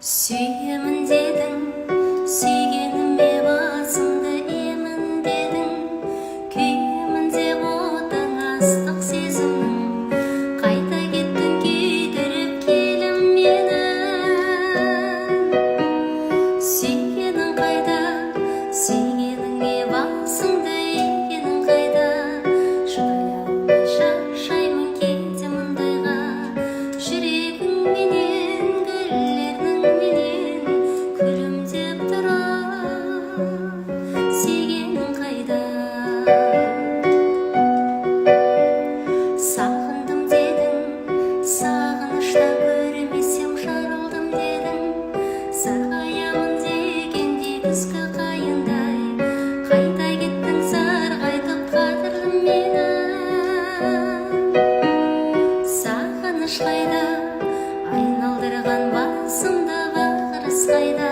Сүйемін дедің, сүйгеніме басымды емін дедің, күйемін деп отың астық сезімнің, қайта кеттің күйдіріп келім мені. Сүйгенің қайда, сүйгеніңе басымды егенің қайда, шыдай алмай шаршаймын кейде мұндайға, жүрегіңменен күлімдеп тұрар, сүйгенің қайда. Сағындым дедің, сағынышта көрмесем жарылдым дедің, сарғаямын дегенде күзгі қайындай, қайта кеттің сарғайтып қатырдым мені. Сағыныш қайда, айналдырған басымды бағырыс қайда,